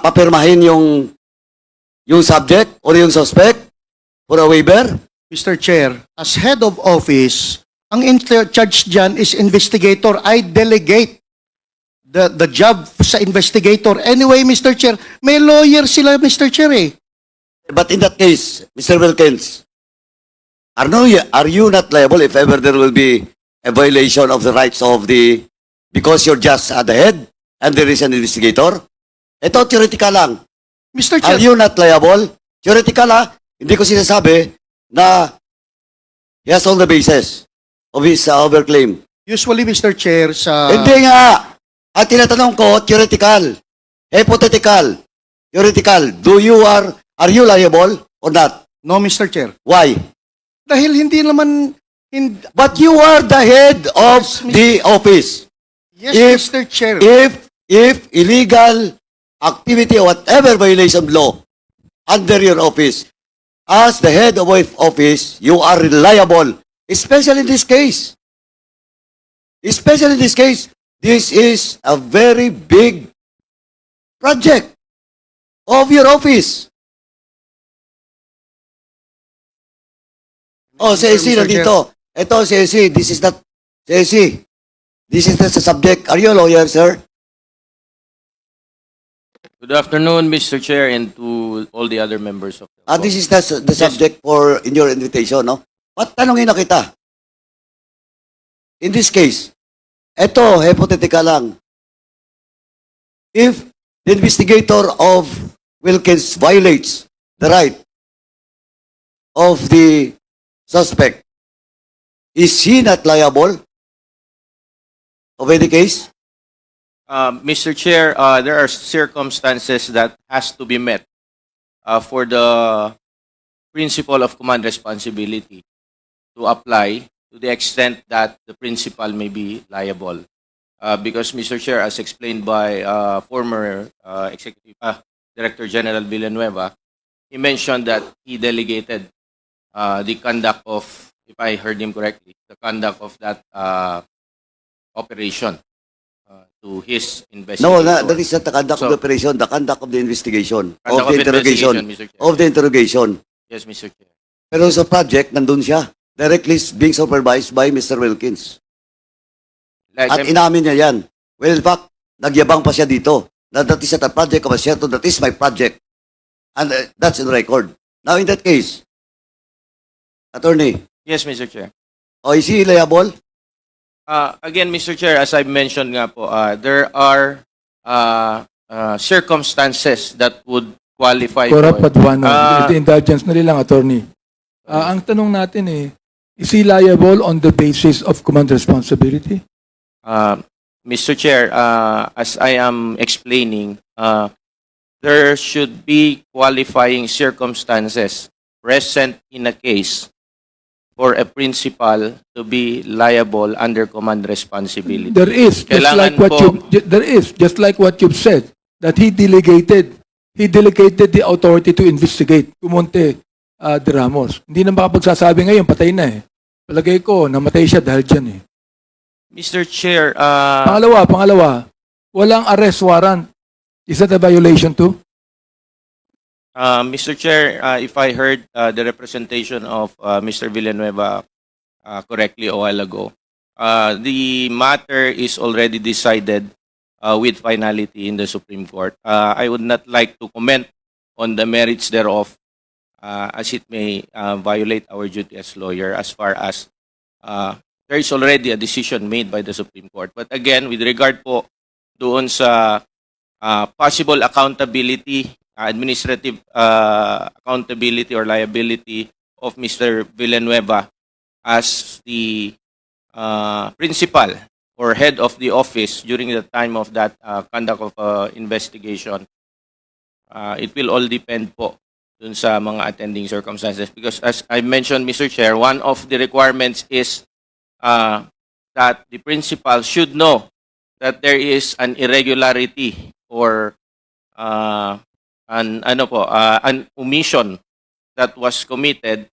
papirmahin yung subject or yung suspect for a waiver? Mr. Chair, as head of office, ang in charge dyan is investigator. I delegate the job sa investigator. Anyway, Mr. Chair, may lawyer sila, Mr. Chair eh. But in that case, Mr. Wilkins, are you not liable if ever there will be a violation of the rights of because you're just at the head and there is an investigator? Ito, theoretical lang. Mr. Are Chair, you not liable? Theoretical hindi ko sinasabi na he has all the basis of his overclaim. usually, Mr. Chair, sa... Hindi nga. At tinatanong ko, theoretical, hypothetical, theoretical, are you liable or not? No, Mr. Chair. Why? Dahil hindi naman... But you are the head of Yes, Mr. the office. Yes, If- Mr. Chair. If illegal activity or whatever violation of law under your office, as the head of office, you are liable, especially in this case. Especially in this case, this is a very big project of your office. Oh, si AC Mr. nandito. Ito, si AC, this is not, si AC, this is not the subject. Are you a lawyer, sir? Good afternoon, Mr. Chair, and to all the other members of the board. This is the subject for in your invitation, no? Tanongin na kita. In this case, eto, hypothetical lang. If the investigator of Wilkins violates the right of the suspect, is he not liable of any case? Mr. Chair, there are circumstances that has to be met for the principle of command responsibility to apply to the extent that the principal may be liable. Because, Mr. Chair, as explained by former Executive Director General Villanueva, he mentioned that he delegated the conduct of, if I heard him correctly, the conduct of that operation to his No, investigator. that is not the conduct of So- the operation, the conduct of the investigation, Conduct of the interrogation, Mr. Chair. of the interrogation. Yes, Mr. Chair. Pero sa project, nandun siya. Directly being supervised by Mr. Wilkins. Like At I'm- inamin niya yan. Well, in fact, nagyabang pa siya dito. That is not a project of a certain, that is my project. And that's in record. Now, in that case, attorney, yes, Mr. Chair. is he liable? Again, Mr. Chair, as I mentioned nga po, there are circumstances that would qualify Corrupt for Paduano. Ah. The indulgence na nilang attorney. Ang tanong natin is he liable on the basis of command responsibility? Mr. Chair, as I am explaining, there should be qualifying circumstances present in a case for a principal to be liable under command responsibility. There is, just like what you've said, that he delegated the authority to investigate. Kumonte de Ramos. Hindi na makapagsasabi ngayon, patay na eh. Palagay ko, namatay siya dahil dyan eh. Mr. Chair, Pangalawa, walang arrest warrant. Is that a violation too? Mr. Chair, if I heard the representation of Mr. Villanueva correctly a while ago, the matter is already decided with finality in the Supreme Court. I would not like to comment on the merits thereof as it may violate our duty as lawyer as far as there is already a decision made by the Supreme Court. But again, with regard po doon sa possible accountability, administrative accountability or liability of Mr. Villanueva as the principal or head of the office during the time of that conduct of investigation. It will all depend po dun sa mga attending circumstances because as I mentioned, Mr. Chair, one of the requirements is that the principal should know that there is an irregularity or an omission that was committed,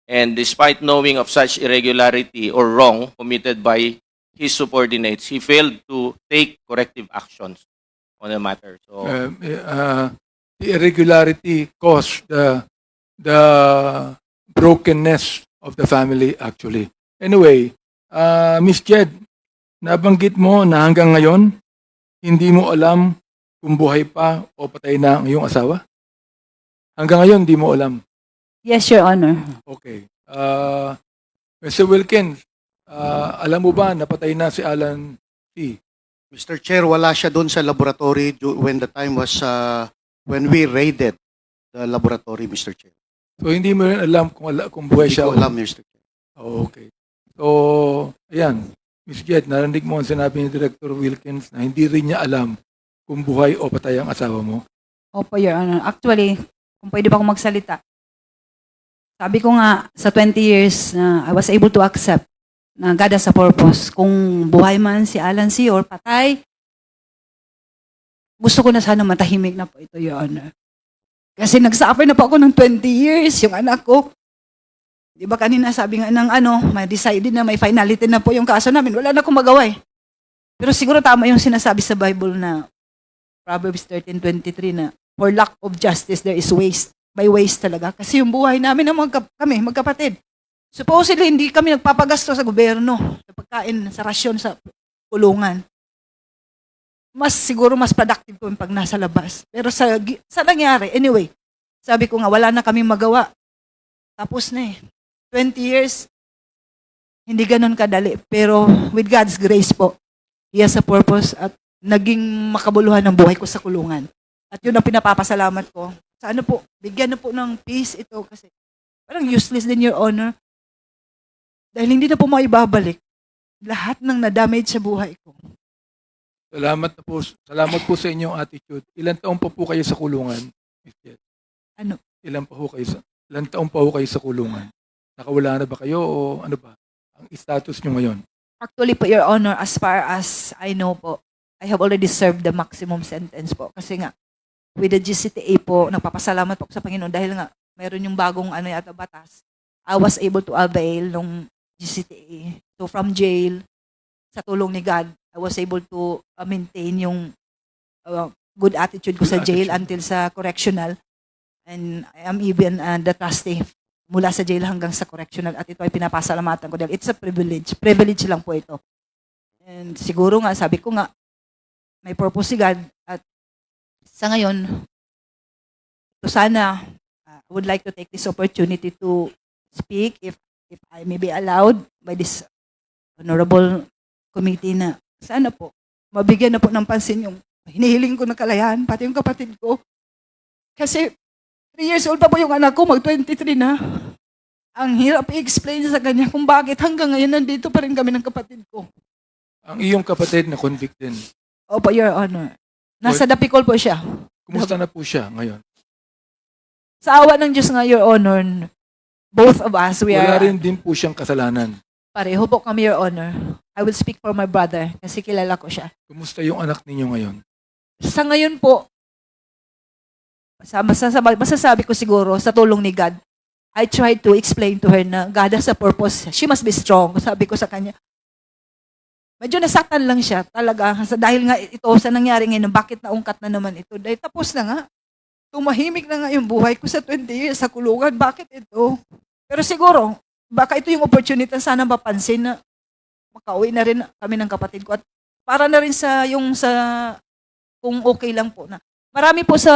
and despite knowing of such irregularity or wrong committed by his subordinates, he failed to take corrective actions on the matter. So The irregularity caused the brokenness of the family actually. Anyway, Miss Jed, nabanggit mo na hanggang ngayon, hindi mo alam kung buhay pa o patay na ang iyong asawa? Hanggang ngayon, hindi mo alam. Yes, Your Honor. Okay. Mr. Wilkins, alam mo ba napatay na si Alan C? Mr. Chair, wala siya doon sa laboratory when the time was when we raided the laboratory, Mr. Chair. So hindi mo rin alam kung buhay Hindi siya. ko alam, Mr. Chair. Okay. So, ayan. Miss Jed, narinig mo ang sinabi ni Director Wilkins na hindi rin niya alam kung buhay o patay ang asawa mo. Opo, Your Honor. Actually, kung pwede ba akong magsalita, sabi ko nga, sa 20 years na I was able to accept na God has a purpose. Kung buhay man si Alan C. or patay, gusto ko na sana matahimik na po ito, Your Honor. Kasi nagsuffer na po ako ng 20 years, yung anak ko. Di ba kanina sabi nga ng may decided na may finality na po yung kaso namin. Wala na akong magawa eh. Pero siguro tama yung sinasabi sa Bible na Proverbs 13:23 na for lack of justice there is waste. By waste talaga. Kasi yung buhay namin ng kami, magkapatid. Supposedly, hindi kami nagpapagasto sa gobyerno, sa pagkain, sa rasyon, sa kulungan. Siguro mas productive ko pag nasa labas. Pero sa nangyari, anyway, sabi ko nga, wala na kaming magawa. Tapos na eh. 20 years, hindi ganun kadali. Pero with God's grace po, He has a purpose at naging makabuluhan ng buhay ko sa kulungan. At yun ang pinapapasalamat ko. Sana po, bigyan na po ng peace ito kasi parang useless din, Your Honor. Dahil hindi na po maibabalik lahat ng na-damage sa buhay ko. Salamat po sa inyong attitude. Ilan taon pa po kayo sa kulungan, Miss Jed? Ano? Ilan taon pa po kayo sa kulungan? Nakawala na ba kayo o ano ba? Ang status nyo ngayon? Actually po, Your Honor, as far as I know po, I have already served the maximum sentence po. Kasi nga, with the GCTA po, nagpapasalamat po sa Panginoon dahil nga, mayroon yung bagong yata batas. I was able to avail nung GCTA. So from jail, sa tulong ni God, I was able to maintain yung good attitude ko sa Good jail attitude. until sa correctional. And I am even the trustee mula sa jail hanggang sa correctional. At ito ay pinapasalamatan ko dahil it's a privilege. Privilege lang po ito. And siguro nga, sabi ko nga, may purpose si God. At sa ngayon, so sana, I would like to take this opportunity to speak if I may be allowed by this honorable committee na sana po, mabigyan na po ng pansin yung hinihiling ko ng kalayahan, pati yung kapatid ko. Kasi 3 years old pa po yung anak ko, mag-23 na. Ang hirap i-explain sa kanya kung bakit hanggang ngayon nandito pa rin kami ng kapatid ko. Ang iyong kapatid na convicted, Opo, Your Honor. Nasa Dapicol po siya. kumusta na po siya ngayon? Sa awa ng Diyos nga, Your Honor, both of us, we Wala are, rin din po siyang kasalanan. pareho po kami, Your Honor. I will speak for my brother kasi kilala ko siya. Kumusta yung anak ninyo ngayon? Sa ngayon po, masasabi ko siguro sa tulong ni God, I tried to explain to her na God has a purpose. She must be strong. Sabi ko sa kanya, medyo nasaktan lang siya talaga. Dahil nga ito sa nangyari ngayon, bakit naungkat na naman ito? Dahil tapos na nga. Tumahimik na nga yung buhay ko sa 20 years sa kulungan. Bakit ito? Pero siguro, baka ito yung opportunity na sana mapansin na makauwi na rin kami ng kapatid ko. At para na rin sa kung okay lang po na. Marami po sa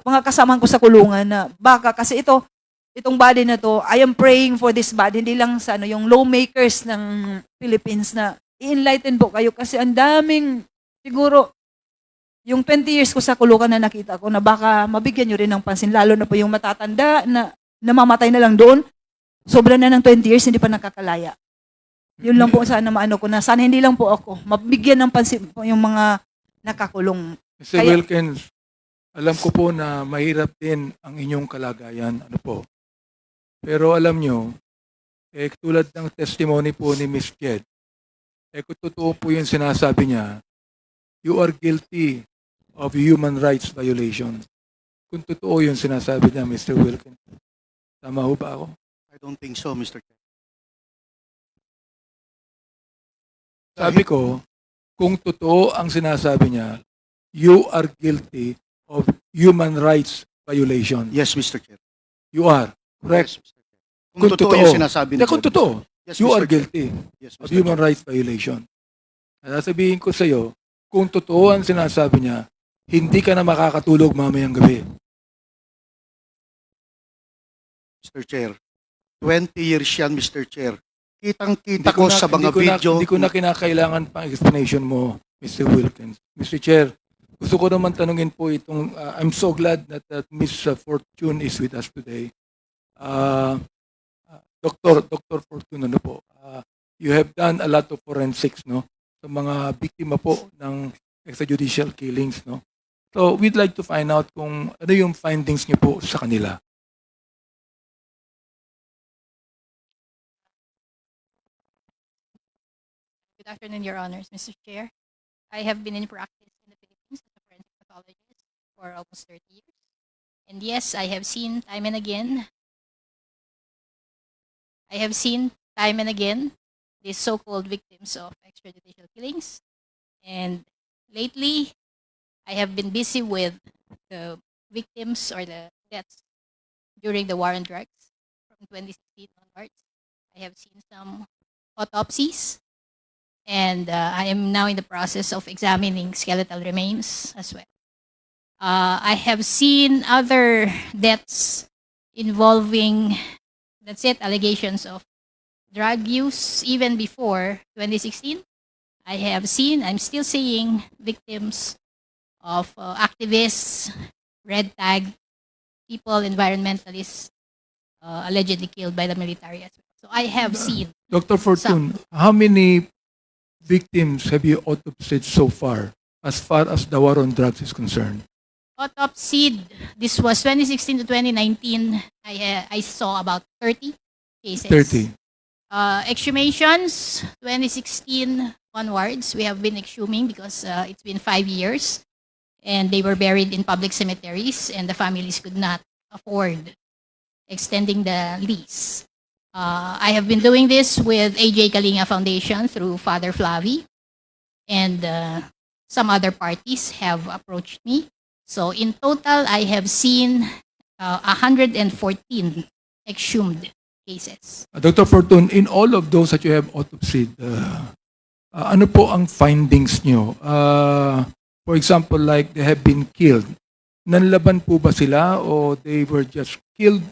mga kasamahan ko sa kulungan na baka kasi itong body na to, I am praying for this body, hindi lang sa yung lawmakers ng Philippines na i-enlighten po kayo kasi ang daming siguro yung 20 years ko sa kulungan na nakita ko na baka mabigyan nyo rin ng pansin, lalo na po yung matatanda na namamatay na lang doon, sobra na ng 20 years, hindi pa nakakalaya. Yun lang po sana maano ko na, sana hindi lang po ako, mabigyan ng pansin po yung mga nakakulong. Mr. Kaya- Wilkins, alam ko po na mahirap din ang inyong kalagayan. Ano po? Pero alam nyo, tulad ng testimony po ni Ms. Jed, kung totoo po yung sinasabi niya, you are guilty of human rights violation. Kung totoo yung sinasabi niya, Mr. Wilkins. Tama ho ba ako? I don't think so, Mr. Chair. Sabi ko, kung totoo ang sinasabi niya, you are guilty of human rights violation. Yes, Mr. Chair. You are. Correct. Yes, Mr. Chair. Kung totoo yung sinasabi Hindi, kung totoo, Yes, you Mr. are Chair. guilty Yes, of Mr. human Chair. rights violation. At sasabihin ko sa iyo, kung totoo ang sinasabi niya, hindi ka na makakatulog mamayang gabi. Mr. Chair. 20 years yan, Mr. Chair. Kitang-kita Hindi ko ko na- sa mga hindi ko na- video. Hindi ko na kinakailangan pang explanation mo, Mr. Wilkins. Mr. Chair, gusto ko naman tanungin po itong, I'm so glad that Ms. Fortune is with us today. Dr. Fortune, ano po, you have done a lot of forensics, no? Sa mga biktima po ng extrajudicial killings, no? So, we'd like to find out kung ano yung findings niyo po sa kanila. Good afternoon, Your Honors, Mr. Chair. I have been in practice in the Philippines as a forensic pathologist for almost 30 years. And yes, I have seen time and again these so-called victims of extrajudicial killings. And lately, I have been busy with the victims or the deaths during the war on drugs from 2016 onwards. I have seen some autopsies, and I am now in the process of examining skeletal remains as well. I have seen other deaths involving, that's it, allegations of drug use even before 2016. I'm still seeing victims of activists, red tag, people, environmentalists, allegedly killed by the military as well. So I have seen Dr. Fortune, how many victims have you autopsied so far as the war on drugs is concerned? autopsied. This was 2016 to 2019. I saw about 30 cases. 30. Exhumations, 2016 onwards, we have been exhuming because it's been 5 years and they were buried in public cemeteries and the families could not afford extending the lease. I have been doing this with AJ Kalinga Foundation through Father Flavi, and some other parties have approached me. So in total, I have seen 114 exhumed cases. Dr. Fortune, in all of those that you have autopsied, ano po ang findings nyo? For example, like they have been killed. Nanlaban po ba sila o they were just killed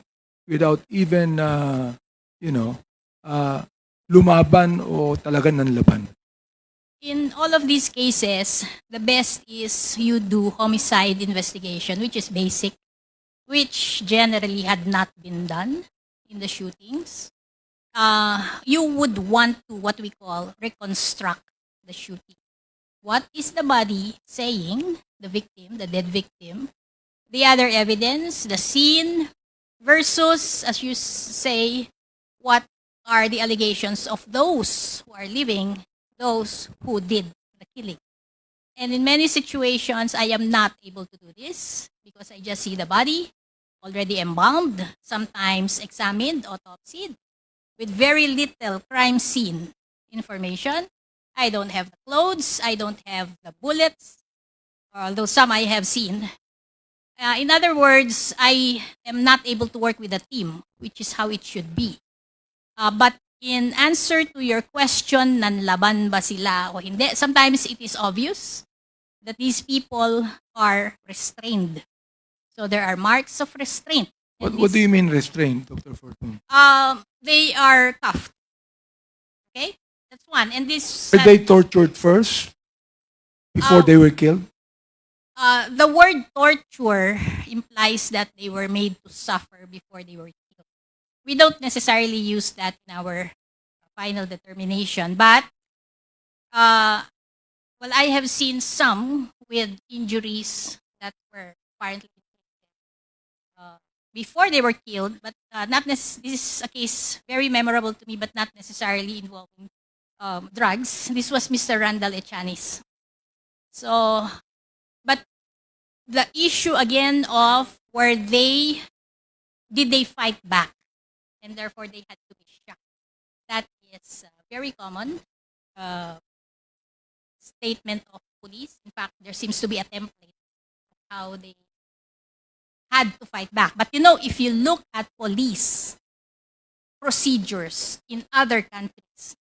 without even, lumaban o talagang nanlaban? In all of these cases, the best is you do homicide investigation, which is basic, which generally had not been done in the shootings. You would want to, what we call, reconstruct the shooting. What is the body saying, the victim, the dead victim, the other evidence, the scene, versus, as you say, what are the allegations of those who are living, those who did the killing. And in many situations, I am not able to do this because I just see the body already embalmed, sometimes examined, autopsied, with very little crime scene information. I don't have the clothes, I don't have the bullets, although some I have seen. In other words, I am not able to work with a team, which is how it should be. But in answer to your question, nanlaban ba sila o hindi, sometimes it is obvious that these people are restrained. So there are marks of restraint. What do you mean restraint, Dr. Fortune? They are cuffed. Okay? That's one. And this... Were they tortured first before they were killed? The word torture implies that they were made to suffer before they were killed. We don't necessarily use that in our final determination, but well, I have seen some with injuries that were apparently before they were killed, but this is a case very memorable to me, but not necessarily involving drugs. This was Mr. Randall Echanis. So, but the issue again of did they fight back, and therefore they had to be shot. That is very common statement of police. In fact, there seems to be a template of how they had to fight back. But if you look at police procedures in other countries,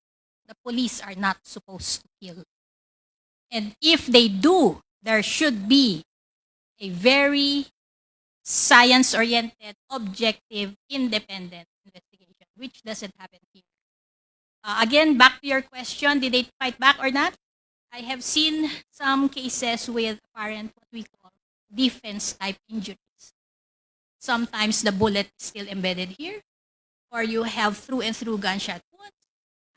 the police are not supposed to kill. And if they do, there should be a very science-oriented, objective, independent investigation, which doesn't happen here. Again, back to your question, did they fight back or not? I have seen some cases with apparent what we call defense-type injuries. Sometimes the bullet is still embedded here, or you have through and through gunshot wounds.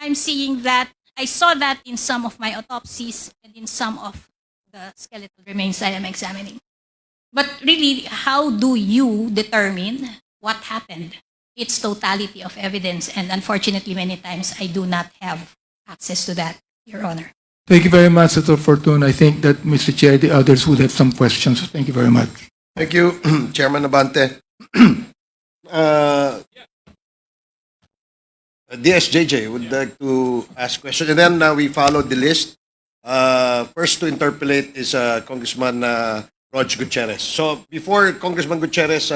I'm seeing that. I saw that in some of my autopsies and in some of the skeletal remains I am examining. But really, how do you determine what happened? It's totality of evidence, and unfortunately, many times I do not have access to that, Your Honor. Thank you very much, Senator Fortune. I think that, Mr. Chair, the others would have some questions. Thank you very much. Thank you, Chairman Abante. DSJJ would like to ask questions, and then we follow the list. First to interpolate is Congressman Rog Gutierrez. So before Congressman Gutierrez,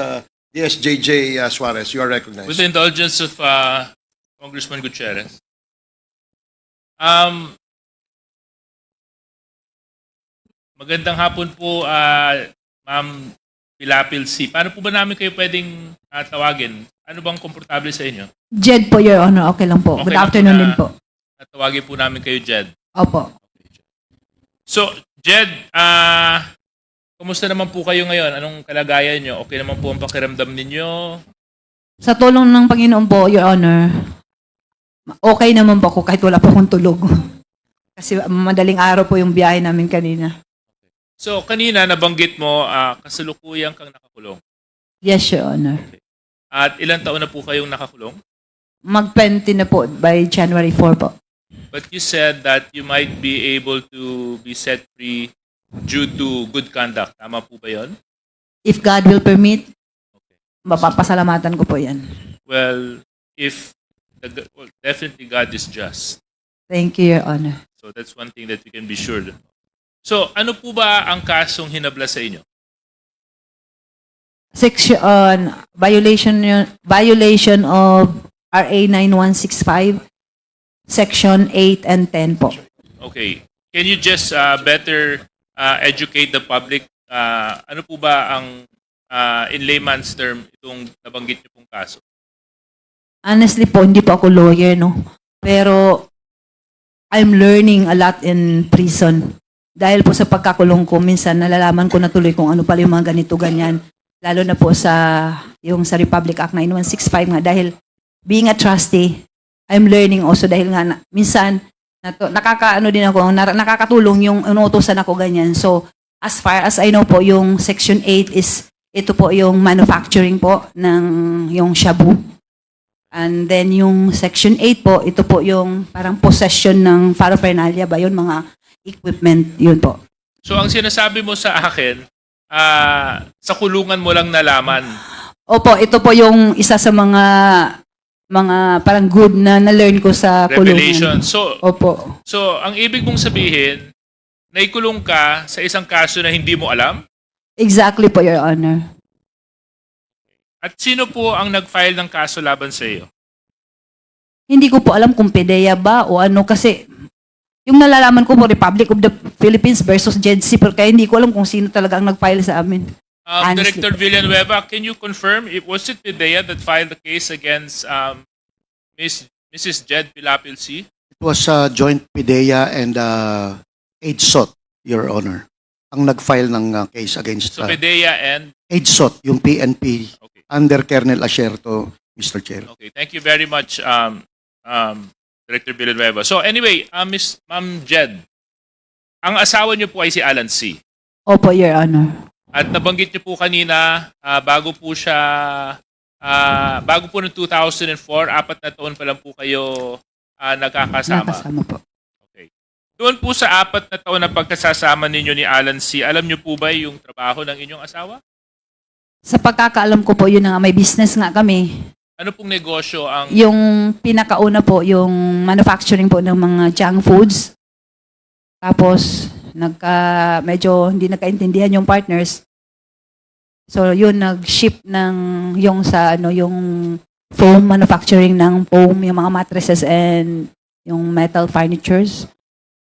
DSJJ Suarez, you are recognized. With the indulgence of Congressman Gutierrez. Magandang hapon po, Ma'am Pilapil C. Paano po ba namin kayo pwedeng tawagin? Ano bang komportable sa inyo? Jed po, Your Honor. Okay lang po. Okay Good lang po afternoon na- din po. Tawagin po namin kayo, Jed. Opo. So, Jed, kumusta naman po kayo ngayon? Anong kalagayan nyo? Okay naman po ang pakiramdam ninyo? Sa tulong ng Panginoon po, Your Honor, okay naman po ako kahit wala po akong tulog. Kasi madaling araw po yung biyahe namin kanina. So, kanina nabanggit mo, kasalukuyan kang nakakulong. Yes, Your Honor. At ilang taon na po kayong nakakulong? Mag-20 na po by January 4 po. But you said that you might be able to be set free due to good conduct. Tama po ba yun? If God will permit, mapapasalamatan ko po yan. Well, definitely God is just. Thank you, Your Honor. So that's one thing that we can be sure. So ano po ba ang kasong hinabla sa inyo? Section violation of RA 9165, Section 8 and 10 po. Okay. Can you just better educate the public? Ano po ba ang in layman's term itong nabanggit niyo pong kaso? Honestly po, hindi po ako lawyer, no? Pero I'm learning a lot in prison. Dahil po sa pagkakulong ko, minsan nalalaman ko na tuloy kung ano pala yung mga ganito, ganyan. Lalo na po sa Republic Act 9165 nga. Dahil being a trustee, I'm learning also dahil nga minsan nakakaano din ako, nakakatulong yung inuutosan ako ganyan. So, as far as I know po, yung Section 8 is, ito po yung manufacturing po ng yung shabu. And then yung Section 8 po, ito po yung parang possession ng paraphernalia ba yun, mga equipment, yun po. So ang sinasabi mo sa akin, sa kulungan mo lang nalaman. Opo, ito po yung isa sa mga parang good na na-learn ko sa Revelation. kulungan. So, Opo. so ang ibig mong sabihin, naikulong ka sa isang kaso na hindi mo alam? Exactly po, Your Honor. At sino po ang nag-file ng kaso laban sa iyo? Hindi ko po alam kung PDEA ba o ano kasi yung nalalaman ko po Republic of the Philippines versus JEDC pero kaya hindi ko alam kung sino talaga ang nag-file sa amin. Honestly. Director Villanueva, can you confirm, was it PDEA that filed the case against Mrs. Jed Pilapil C? It was joint PIDEA and AIDSOT, Your Honor. ang nag-file ng case against So PDEA and EDSOT, yung PNP, okay. under Colonel Asierto, Mr. Chair. Okay, thank you very much Director Villanueva. So anyway, Ma'am Jed, ang asawa niyo po ay si Alan C. Opo, Your Honor. At nabanggit niyo po kanina bago po ng 2004, 4 na taon pa lang po kayo nagkakasama. Nakasama po. Okay. Doon po sa 4 na taon na pagkasasama ninyo ni Alan C., alam niyo po ba yung trabaho ng inyong asawa? Sa pagkakaalam ko po, yun na nga, may business nga kami. Ano pong negosyo ang... Yung pinakauna po, yung manufacturing po ng mga junk foods. Tapos, medyo hindi nagkaintindihan yung partners. So, yun, nag-ship ng yung foam manufacturing ng foam, yung mga mattresses and yung metal furnitures.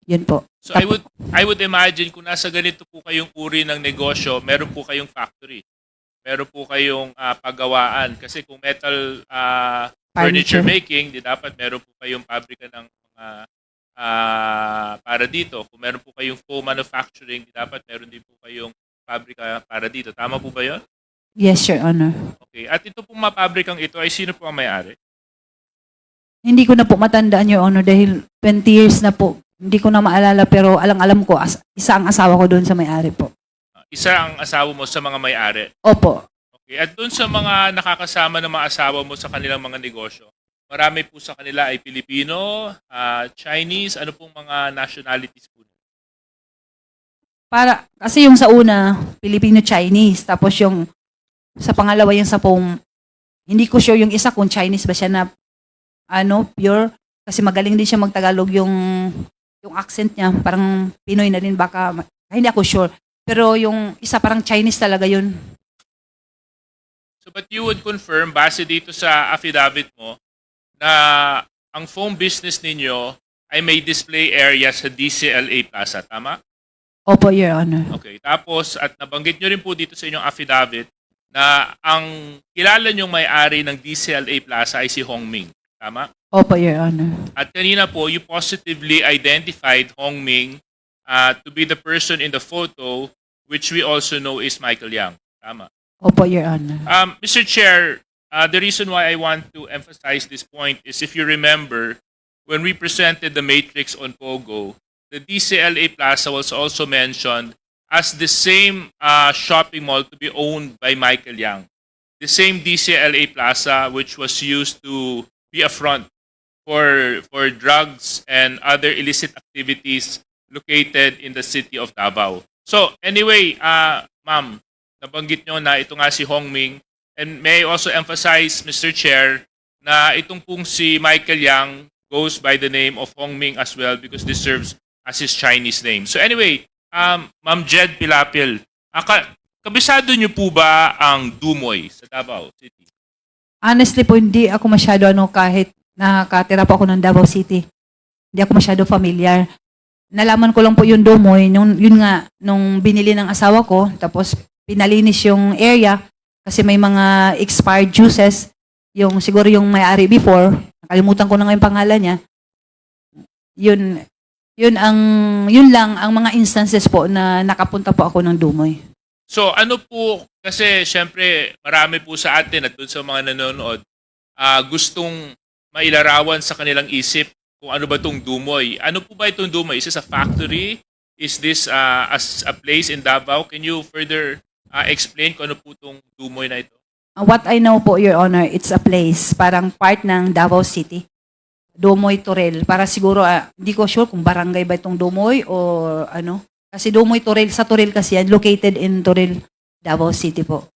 Yun po. So I would imagine kung nasa ganito po kayong uri ng negosyo, meron po kayong factory. Meron po kayong paggawaan. Kasi kung metal furniture making, di dapat meron po kayong pabrika ng mga para dito. Kung meron po kayong foam manufacturing, di dapat meron din po kayong pabrika para dito. Tama po ba yun? Yes, Your Honor. Okay. At ito pong mapabrikang ito ay sino po ang may-ari? Hindi ko na po matandaan, Your Honor, dahil 20 years na po. Hindi ko na maalala, pero alam ko, isa ang asawa ko doon sa may-ari po. Isa ang asawa mo sa mga may-ari. Opo. Okay. At doon sa mga nakakasama ng mga asawa mo sa kanilang mga negosyo, marami po sa kanila ay Pilipino, Chinese, ano pong mga nationalities po? Kasi yung sa una, Filipino-Chinese. Tapos yung sa pangalawa, yung sa foam, hindi ko sure yung isa kung Chinese ba siya na pure. Kasi magaling din siya magtagalog yung accent niya. Parang Pinoy na rin baka. Hindi ako sure. Pero yung isa parang Chinese talaga yun. So but you would confirm, base dito sa affidavit mo, na ang foam business ninyo ay may display area sa DCLA Plaza. Tama? Opo, Your Honor. Okay. Tapos, at nabanggit nyo rin po dito sa inyong affidavit na ang kilala nyong may-ari ng DCLA Plaza ay si Hong Ming. Tama? Opo, Your Honor. At kanina po, you positively identified Hong Ming to be the person in the photo, which we also know is Michael Yang. Tama? Opo, Your Honor. Mr. Chair, the reason why I want to emphasize this point is if you remember, when we presented the matrix on Pogo, the DCLA Plaza was also mentioned as the same shopping mall to be owned by Michael Yang. The same DCLA Plaza which was used to be a front for drugs and other illicit activities located in the city of Davao. So anyway, ma'am, nabanggit nyo na ito nga si Hong Ming. And may I also emphasize, Mr. Chair, na itong pong si Michael Yang goes by the name of Hong Ming as well because this serves as his Chinese name. So anyway, Ma'am Jed Pilapil, kabisado niyo po ba ang Dumoy sa Davao City? Honestly po, hindi ako masyado kahit nakatira po ako ng Davao City. Hindi ako masyado familiar. Nalaman ko lang po yung Dumoy, yun nga, nung binili ng asawa ko, tapos pinalinis yung area kasi may mga expired juices, siguro yung may-ari before, nakalimutan ko na nga yung pangalan niya. Yun lang ang mga instances po na nakapunta po ako ng Dumoy. So ano po, kasi syempre marami po sa atin at doon sa mga nanonood, gustong mailarawan sa kanilang isip kung ano ba itong Dumoy. Ano po ba itong Dumoy? Is this a factory? Is this as a place in Davao? Can you further explain kung ano po itong Dumoy na ito? What I know po, Your Honor, it's a place, parang part ng Davao City. Dumoy Torel. Para siguro, hindi ko sure kung barangay ba itong Dumoy o ano. Kasi Dumoy Torel, sa Torel kasi yan, located in Torel, Davao City po.